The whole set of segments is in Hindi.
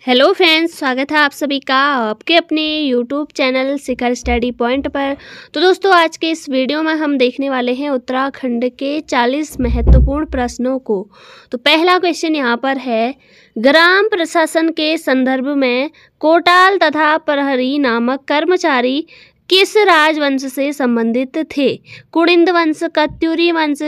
हेलो फ्रेंड्स, स्वागत है आप सभी का आपके अपने यूट्यूब चैनल शिखर स्टडी पॉइंट पर। तो दोस्तों, आज के इस वीडियो में हम देखने वाले हैं उत्तराखंड के 40 महत्वपूर्ण प्रश्नों को। तो पहला क्वेश्चन यहाँ पर है, ग्राम प्रशासन के संदर्भ में कोटाल तथा प्रहरी नामक कर्मचारी किस राजवंश से संबंधित थे? कुड़िंद वंश, कत्यूरी वंश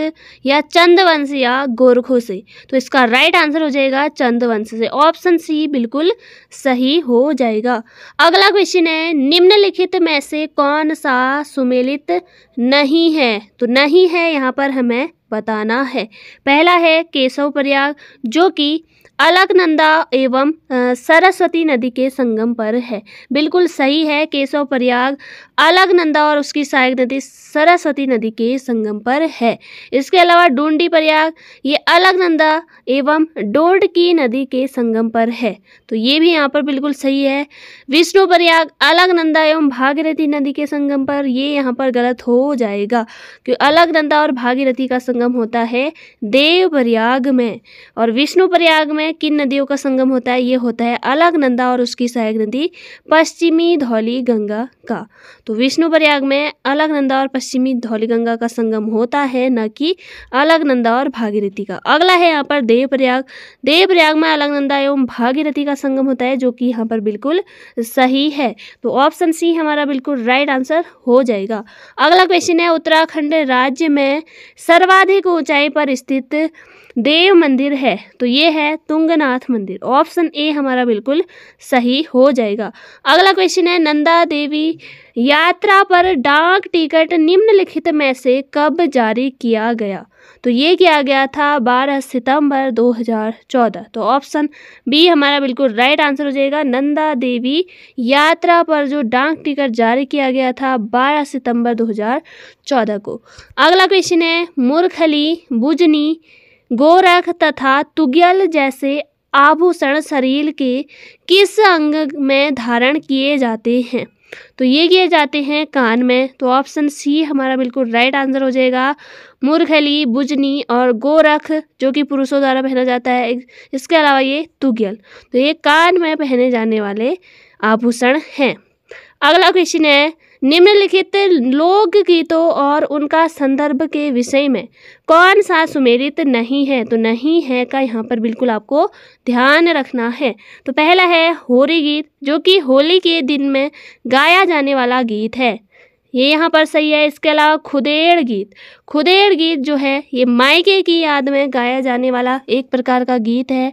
या चंद वंश या गोरखों से? तो इसका राइट आंसर हो जाएगा चंद वंश से। ऑप्शन सी बिल्कुल सही हो जाएगा। अगला क्वेश्चन है, निम्नलिखित में से कौन सा सुमेलित नहीं है? तो नहीं है यहाँ पर हमें बताना है। पहला है केशव प्रयाग, जो कि अलकनंदा एवं सरस्वती नदी के संगम पर है। बिल्कुल सही है, केशव प्रयाग अलकनंदा और उसकी सहायक नदी सरस्वती नदी के संगम पर है। इसके अलावा डूंडी प्रयाग ये अलकनंदा एवं डोडकी नदी के संगम पर है, तो ये भी यहाँ पर बिल्कुल सही है। विष्णु प्रयाग अलकनंदा एवं भागीरथी नदी के संगम पर, ये यहाँ पर गलत हो जाएगा क्योंकि अलकनंदा और भागीरथी का संगम होता है देव प्रयाग में, और विष्णु प्रयाग में किन नदियों का संगम होता है? ये होता है अलकनंदा और उसकी सहायक नदी पश्चिमी धौली गंगा का। तो विष्णु प्रयाग में अलकनंदा और पश्चिमी धौली गंगा का संगम होता है, न कि अलकनंदा और भागीरथी का। अगला है यहाँ पर देव प्रयाग। देव प्रयाग में अलकनंदा एवं भागीरथी का संगम होता है, जो कि यहाँ पर बिल्कुल सही है। तो ऑप्शन सी हमारा बिल्कुल राइट आंसर हो जाएगा। अगला क्वेश्चन है, उत्तराखंड राज्य में सर्वाधिक ऊंचाई पर स्थित देव मंदिर है? तो ये है तुंगनाथ मंदिर। ऑप्शन ए हमारा बिल्कुल सही हो जाएगा। अगला क्वेश्चन है, नंदा देवी यात्रा पर डाक टिकट निम्नलिखित में से कब जारी किया गया? तो ये किया गया था 12 सितंबर 2014। तो ऑप्शन बी हमारा बिल्कुल राइट आंसर हो जाएगा। नंदा देवी यात्रा पर जो डाक टिकट जारी किया गया था 12 सितंबर 2014 को। अगला क्वेश्चन है, मूर्खली, बुजनी, गोरख तथा तुग्यल जैसे आभूषण शरीर के किस अंग में धारण किए जाते हैं? तो ये किए जाते हैं कान में। तो ऑप्शन सी हमारा बिल्कुल राइट आंसर हो जाएगा। मूर्खली, बुजनी और गोरख जो कि पुरुषों द्वारा पहना जाता है, इसके अलावा ये तुग्यल, तो ये कान में पहने जाने वाले आभूषण हैं। अगला क्वेश्चन है, निम्नलिखित लोकगीतों और उनका संदर्भ के विषय में कौन सा सुमेलित नहीं है? तो नहीं है का यहाँ पर बिल्कुल आपको ध्यान रखना है। तो पहला है होरी गीत, जो कि होली के दिन में गाया जाने वाला गीत है, ये यहाँ पर सही है। इसके अलावा खुदेड़ गीत, खुदेड़ गीत जो है ये मायके की याद में गाया जाने वाला एक प्रकार का गीत है।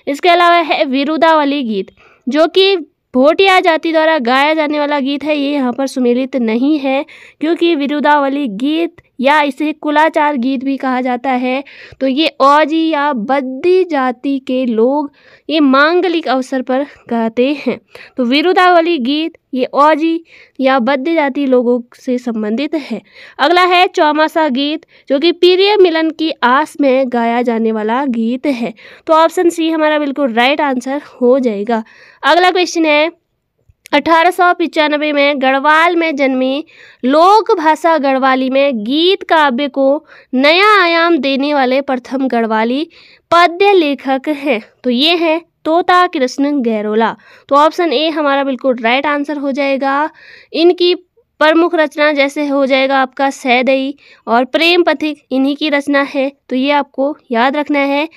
इसके अलावा है विरुदावली गीत, जो कि भोटिया जाति द्वारा गाया जाने वाला गीत है, ये यहाँ पर सुमेलित नहीं है क्योंकि विरुदावली गीत या इसे कुलाचार गीत भी कहा जाता है। तो ये औजी या बद्दी जाति के लोग ये मांगलिक अवसर पर गाते हैं। तो विरुदावली गीत ये औजी या बद्दी जाति लोगों से संबंधित है। अगला है चौमासा गीत, जो कि प्रिय मिलन की आस में गाया जाने वाला गीत है। तो ऑप्शन सी हमारा बिल्कुल राइट आंसर हो जाएगा। अगला क्वेश्चन है, 1895 में गढ़वाल में जन्मी लोक भाषा गढ़वाली में गीत काव्य को नया आयाम देने वाले प्रथम गढ़वाली पद्य लेखक हैं? तो ये है तोता कृष्ण गैरोला। तो ऑप्शन ए हमारा बिल्कुल राइट आंसर हो जाएगा। इनकी प्रमुख रचना जैसे हो जाएगा आपका सैदई और प्रेम पथिक, इन्हीं की रचना है, तो ये आपको याद रखना है।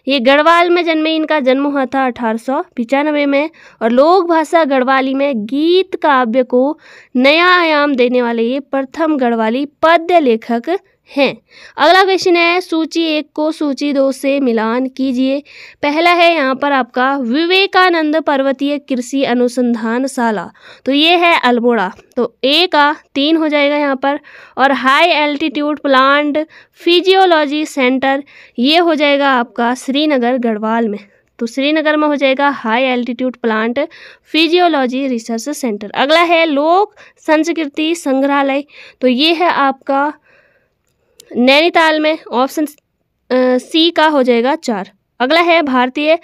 ये गढ़वाल में जन्मे, इनका जन्म हुआ था 1895 में, और लोक भाषा गढ़वाली में गीत काव्य को नया आयाम देने वाले ये प्रथम गढ़वाली पद्य लेखक हैं। अगला क्वेश्चन है, सूची 1 को सूची 2 से मिलान कीजिए। पहला है यहाँ पर आपका विवेकानंद पर्वतीय कृषि अनुसंधानशाला, तो ये है अल्मोड़ा, तो ए का 3 हो जाएगा यहाँ पर। और high altitude plant physiology centre, ये हो जाएगा आपका श्रीनगर गढ़वाल में, तो श्रीनगर में हो जाएगा high altitude plant physiology research centre. अगला है लोक संस्कृति संग्रहालय, तो ये है आपका नैनीताल में, ऑप्शन सी का हो जाएगा 4। अगला है भारतीय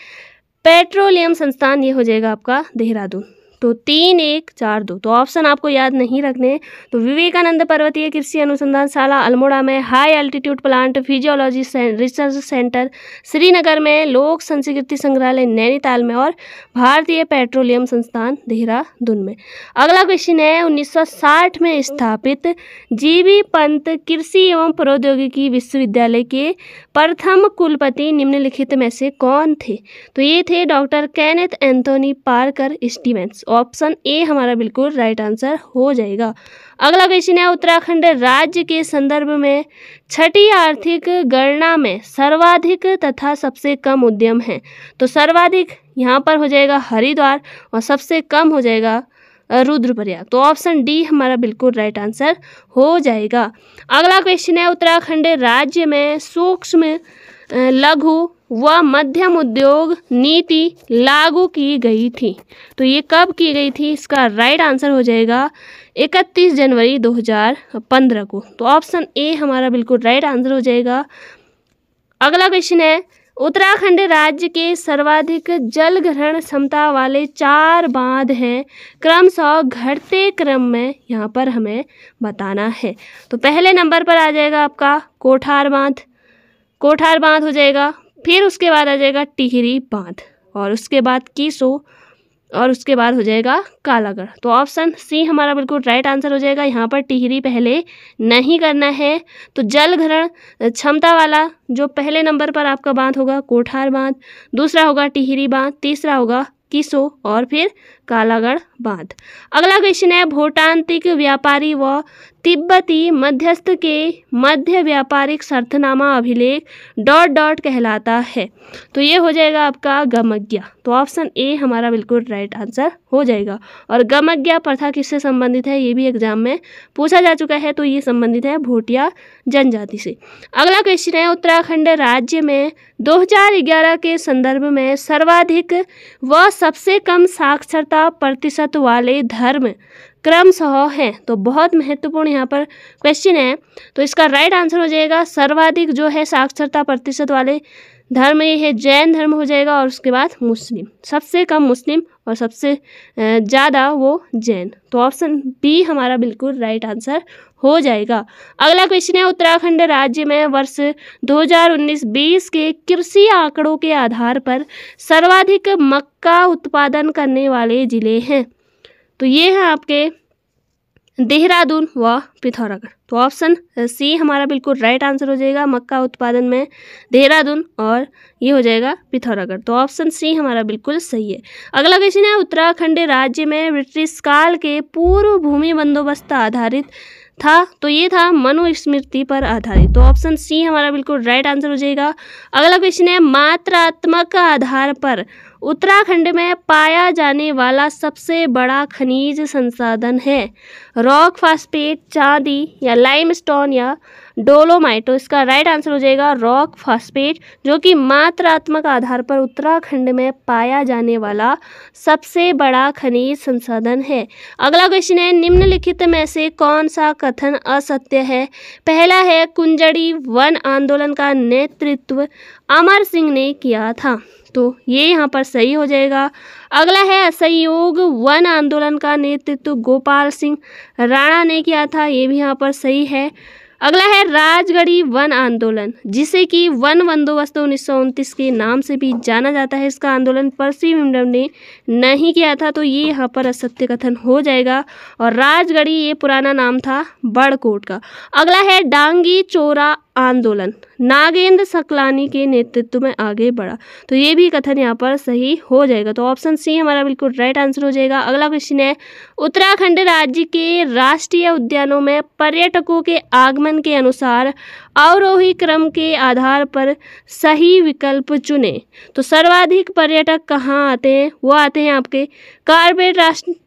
पेट्रोलियम संस्थान, ये हो जाएगा आपका देहरादून। तो 3, 1, 4, 2। तो ऑप्शन आपको याद नहीं रखने। तो विवेकानंद पर्वतीय कृषि अनुसंधानशाला अल्मोड़ा में, high altitude plant physiology research centre Srinagar में, लोक संस्कृति संग्रहालय नैनीताल में और भारतीय पेट्रोलियम संस्थान देहरादून में। अगला क्वेश्चन है 1960 में स्थापित जीबी पंत कृषि एवं प्रौद्योगिकी विश्वविद्यालय के प्रथम कुलपति निम्नलिखित में से कौन थे? तो ये थे doctor Kenneth Anthony Parker Stevens. Option A हमारा बिल्कुल राइट आंसर हो जाएगा। अगला क्वेश्चन है उत्तराखंड राज्य के संदर्भ में छठी आर्थिक गणना में सर्वाधिक तथा सबसे कम उद्यम है। तो सर्वाधिक यहाँ पर हो जाएगा हरिद्वार और सबसे कम हो जाएगा रुद्रप्रयाग। तो ऑप्शन डी हमारा बिल्कुल राइट आंसर हो जाएगा। अगला क्वेश्चन है उत्तराखंड राज्य में सूक्ष्म लघु व मध्यम उद्योग नीति लागू की गई थी। तो ये कब की गई थी? इसका राइट आंसर हो जाएगा 31 जनवरी 2015 को। तो ऑप्शन ए हमारा बिल्कुल राइट आंसर हो जाएगा। अगला क्वेश्चन है उत्तराखंड राज्य के सर्वाधिक जल ग्रहण क्षमता वाले 4 बांध हैं, क्रमशः घटते क्रम में यहाँ पर हमें बताना है। तो पहले नंबर पर आ जाएगा आपका कोठार बांध हो जाएगा, फिर उसके बाद आ जाएगा टिहरी बांध और उसके बाद कीसो और उसके बाद हो जाएगा कालागढ़। तो ऑप्शन सी हमारा बिल्कुल राइट आंसर हो जाएगा। यहाँ पर टिहरी पहले नहीं करना है। तो जल ग्रहण क्षमता वाला जो पहले नंबर पर आपका बांध होगा कोठार बांध, दूसरा होगा टिहरी बांध, तीसरा होगा कीसो और फिर कालागढ़ बांध। अगला क्वेश्चन है भूटांतिक व्यापारी व तिब्बती मध्यस्थ के मध्य व्यापारिक शर्तनामा अभिलेख ... कहलाता है। तो ये हो जाएगा आपका गमग्या। तो ऑप्शन ए हमारा बिल्कुल राइट आंसर हो जाएगा। और गमग्या प्रथा किससे संबंधित है ये भी एग्जाम में पूछा जा चुका है। तो ये संबंधित है भोटिया जनजाति से। अगला क्वेश्चन है उत्तराखंड राज्य में 2011 के संदर्भ में सर्वाधिक व सबसे कम साक्षरता प्रतिशत वाले धर्म क्रमशः हैं। तो बहुत महत्वपूर्ण यहाँ पर क्वेश्चन है। तो इसका राइट आंसर हो जाएगा सर्वाधिक जो है साक्षरता प्रतिशत वाले धर्म ये है जैन धर्म हो जाएगा और उसके बाद मुस्लिम, सबसे कम मुस्लिम और सबसे ज़्यादा वो जैन। तो ऑप्शन बी हमारा बिल्कुल राइट आंसर हो जाएगा। अगला क्वेश्चन है उत्तराखंड राज्य में वर्ष 2019-20 के कृषि आंकड़ों के आधार पर सर्वाधिक मक्का उत्पादन करने वाले जिले हैं। तो ये हैं आपके देहरादून व पिथौरागढ़। तो ऑप्शन सी हमारा बिल्कुल राइट आंसर हो जाएगा। मक्का उत्पादन में देहरादून और ये हो जाएगा पिथौरागढ़। तो ऑप्शन सी हमारा बिल्कुल सही है। अगला क्वेश्चन है उत्तराखंड राज्य में ब्रिटिश काल के पूर्व भूमि बंदोबस्त आधारित था। तो ये था मनुस्मृति पर आधारित। तो ऑप्शन सी हमारा बिल्कुल राइट आंसर हो जाएगा। अगला क्वेश्चन है मात्रात्मक आधार पर उत्तराखंड में पाया जाने वाला सबसे बड़ा खनिज संसाधन है रॉक फास्फेट, चांदी या लाइमस्टोन या डोलोमाइट। तो इसका राइट आंसर हो जाएगा रॉक फास्फेट, जो कि मात्रात्मक आधार पर उत्तराखंड में पाया जाने वाला सबसे बड़ा खनिज संसाधन है। अगला क्वेश्चन है निम्नलिखित में से कौन सा कथन असत्य है? पहला है कुंजड़ी वन आंदोलन का नेतृत्व अमर सिंह ने किया था। तो ये यहाँ पर सही हो जाएगा। अगला है असहयोग वन आंदोलन का नेतृत्व गोपाल सिंह राणा ने किया था। ये भी यहाँ पर सही है। अगला है राजगढ़ी वन आंदोलन, जिसे कि वन बंदोबस्त 1929 के नाम से भी जाना जाता है। इसका आंदोलन पर्सी मेंढर ने नहीं किया था। तो ये यहाँ पर असत्य कथन हो जाएगा। और राजगढ़ी ये पुराना नाम था बड़कोट का। अगला है डांगी चोरा आंदोलन नागेंद्र सकलानी के नेतृत्व में आगे बढ़ा। तो ये भी कथन यहाँ पर सही हो जाएगा। तो ऑप्शन सी हमारा बिल्कुल राइट आंसर हो जाएगा। अगला क्वेश्चन है उत्तराखंड राज्य के राष्ट्रीय उद्यानों में पर्यटकों के आगमन के अनुसार अवरोही क्रम के आधार पर सही विकल्प चुने। तो सर्वाधिक पर्यटक कहाँ आते हैं? वो आते हैं आपके कॉर्बेट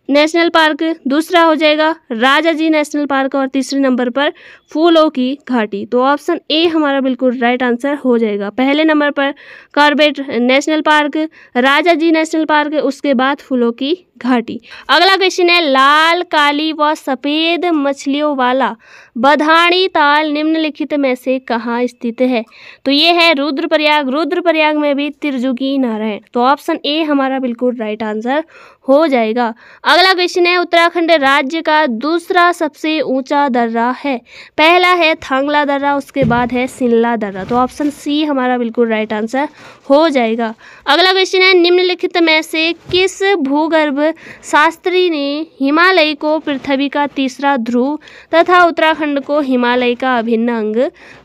नेशनल पार्क, दूसरा हो जाएगा राजाजी नेशनल पार्क और तीसरे नंबर पर फूलों की घाटी। तो ऑप्शन ए हमारा बिल्कुल राइट आंसर हो जाएगा। पहले नंबर पर Corbett national park, Rajaji national park, उसके बाद फूलों की घाटी। अगला क्वेश्चन है, लाल, काली व सफेद मछलियों वाला बधानी ताल निम्नलिखित में से कहाँ स्थित है? तो ये है रुद्रप्रयाग। रुद्रप्रयाग में भी त्रिजुगी नारायण। तो ऑप्शन ए हमारा बिल्कुल राइट आंसर हो जाएगा। अगला क्वेश्चन है, उत्तराखंड राज्य का दूसरा सबसे ऊंचा दर्रा है? पहला है थांगला दर्रा, उसके बाद है सिल्ला दर्रा। तो ऑप्शन सी हमारा बिल्कुल राइट आंसर हो जाएगा। अगला क्वेश्चन है, निम्नलिखित में से किस भूगर्भ शास्त्री ने हिमालय को पृथ्वी का तीसरा ध्रुव तथा उत्तराखंड को हिमालय का अभिन्न अंग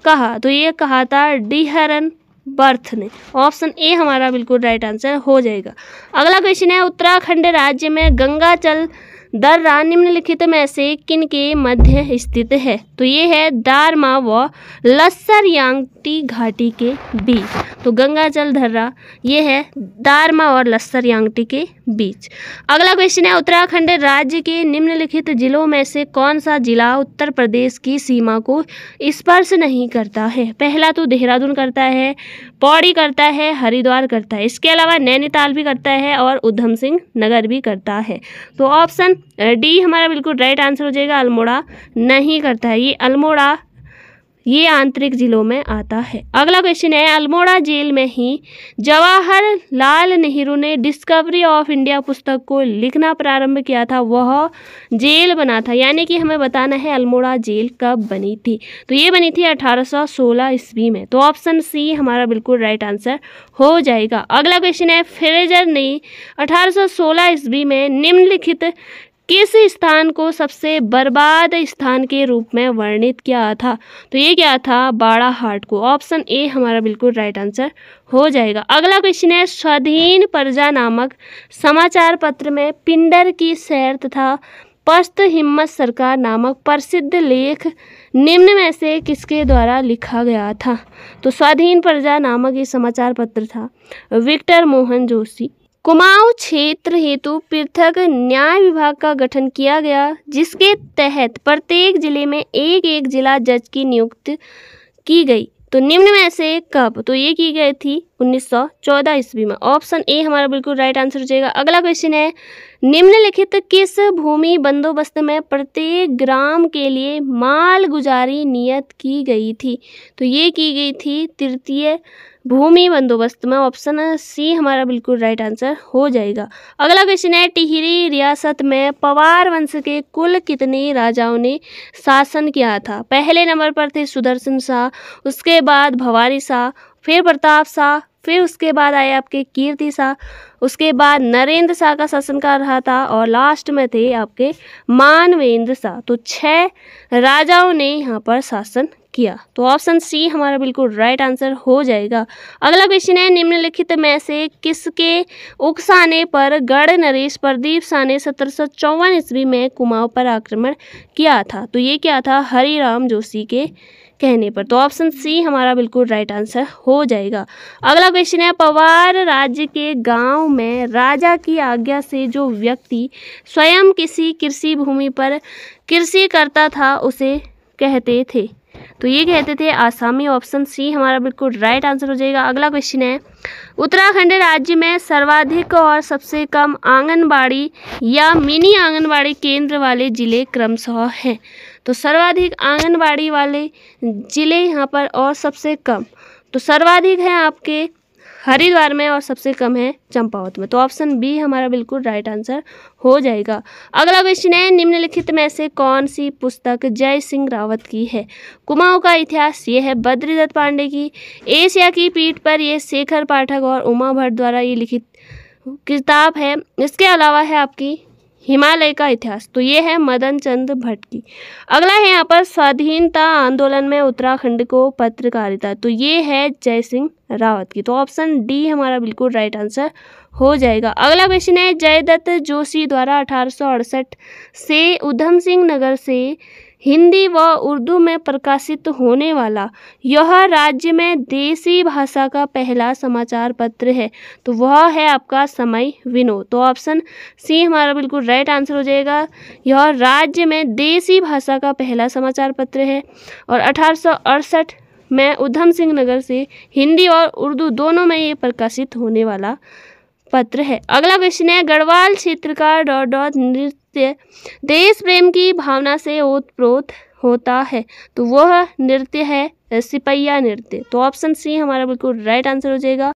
कहा? तो ये कहा था डिहरन बर्थ ने। ऑप्शन ए हमारा बिल्कुल राइट आंसर हो जाएगा। अगला क्वेश्चन है, उत्तराखंड राज्य में गंगाचल दर्रा निम्नलिखित में से किन के मध्य स्थित है? तो ये है दारमा व लस्सर यांगटी घाटी के बीच। तो गंगाचल दर्रा ये है दारमा और लस्सर यांगटी के बीच। अगला क्वेश्चन है, उत्तराखंड राज्य के निम्नलिखित जिलों में से कौन सा जिला उत्तर प्रदेश की सीमा को स्पर्श नहीं करता है? पहला तो देहरादून करता है, पौड़ी करता है, हरिद्वार करता है, इसके अलावा नैनीताल भी करता है और उधम सिंह नगर भी करता है। तो ऑप्शन डी हमारा बिल्कुल राइट आंसर हो जाएगा, अल्मोड़ा नहीं करता है। ये अल्मोड़ा ये आंतरिक जिलों में आता है। अगला क्वेश्चन है, अल्मोड़ा जेल में ही जवाहरलाल नेहरू ने डिस्कवरी ऑफ इंडिया पुस्तक को लिखना प्रारंभ किया था, वह जेल बना था। यानी कि हमें बताना है अल्मोड़ा जेल कब बनी थी? तो ये बनी थी 1816 ईस्वी में। तो ऑप्शन सी हमारा बिल्कुल राइट आंसर हो जाएगा। अगला क्वेश्चन है, फ्रेजर ने 1816 ईस्वी में निम्नलिखित किस स्थान को सबसे बर्बाद स्थान के रूप में वर्णित किया था? तो ये क्या था? बाड़ाहाट को। ऑप्शन ए हमारा बिल्कुल राइट आंसर हो जाएगा। अगला क्वेश्चन है, स्वाधीन प्रजा नामक समाचार पत्र में पिंडर की सैर तथा पस्त हिम्मत सरकार नामक प्रसिद्ध लेख निम्न में से किसके द्वारा लिखा गया था? तो स्वाधीन प्रजा नामक ये समाचार पत्र था विक्टर मोहन जोशी। कुमाऊं क्षेत्र हेतु पृथक न्याय विभाग का गठन किया गया, जिसके तहत प्रत्येक जिले में एक एक जिला जज की नियुक्ति की गई। तो निम्न में से कब? तो ये की गई थी 1914 ईस्वी में। ऑप्शन ए हमारा बिल्कुल राइट आंसर हो जाएगा। अगला क्वेश्चन है, निम्नलिखित किस भूमि बंदोबस्त में प्रत्येक ग्राम के लिए माल गुजारी नियत की गई थी? तो ये की गई थी तृतीय भूमि बंदोबस्त में। ऑप्शन सी हमारा बिल्कुल राइट आंसर हो जाएगा। अगला क्वेश्चन है, टिहरी रियासत में पवार वंश के कुल कितने राजाओं ने शासन किया था? पहले नंबर पर थे सुदर्शन शाह, उसके बाद भवारी शाह, फिर प्रताप शाह, फिर उसके बाद आए आपके कीर्ति शाह, उसके बाद नरेंद्र शाह का शासनकाल रहा था और लास्ट में थे आपके मानवेंद्र शाह। तो 6 राजाओं ने यहाँ पर शासन किया। तो ऑप्शन सी हमारा बिल्कुल राइट आंसर हो जाएगा। अगला क्वेश्चन है, निम्नलिखित में से किसके उकसाने पर गढ़ नरेश प्रदीप शाह ने 1754 ईस्वी में कुमाऊं पर आक्रमण किया था? तो ये क्या था? हरिराम जोशी के कहने पर। तो ऑप्शन सी हमारा बिल्कुल राइट आंसर हो जाएगा। अगला क्वेश्चन है, पवार राज्य के गांव में राजा की आज्ञा से जो व्यक्ति स्वयं किसी कृषि भूमि पर कृषि करता था उसे कहते थे? तो ये कहते थे आसामी। ऑप्शन सी हमारा बिल्कुल राइट आंसर हो जाएगा। अगला क्वेश्चन है, उत्तराखंड राज्य में सर्वाधिक और सबसे कम आंगनबाड़ी या मिनी आंगनबाड़ी केंद्र वाले जिले क्रमशः हैं? तो सर्वाधिक आंगनबाड़ी वाले जिले यहाँ पर और सबसे कम, तो सर्वाधिक है आपके हरिद्वार में और सबसे कम है चंपावत में। तो ऑप्शन बी हमारा बिल्कुल राइट आंसर हो जाएगा। अगला क्वेश्चन है, निम्नलिखित में से कौन सी पुस्तक जय सिंह रावत की है? कुमाऊं का इतिहास ये है बद्रीदत्त पांडे की। एशिया की पीठ पर ये शेखर पाठक और उमा भट्ट द्वारा ये लिखित किताब है। इसके अलावा है आपकी हिमालय का इतिहास, तो ये है मदन चंद भट्ट की। अगला है यहाँ पर स्वाधीनता आंदोलन में उत्तराखंड को पत्रकारिता, तो ये है जय सिंह रावत की। तो ऑप्शन डी हमारा बिल्कुल राइट आंसर हो जाएगा। अगला क्वेश्चन है, जयदत्त जोशी द्वारा 1868 से उधम सिंह नगर से हिंदी व उर्दू में प्रकाशित होने वाला यह राज्य में देसी भाषा का पहला समाचार पत्र है। तो वह है आपका समय विनोद। तो ऑप्शन सी हमारा बिल्कुल राइट आंसर हो जाएगा। यह राज्य में देसी भाषा का पहला समाचार पत्र है और 1868 में उधम सिंह नगर से हिंदी और उर्दू दोनों में ये प्रकाशित होने वाला पत्र है। अगला क्वेश्चन है, गढ़वाल क्षेत्र का डॉट डॉट नृत्य देश प्रेम की भावना से ओतप्रोत होता है, तो वह नृत्य है सिपहिया नृत्य। तो ऑप्शन सी हमारा बिल्कुल राइट आंसर हो जाएगा।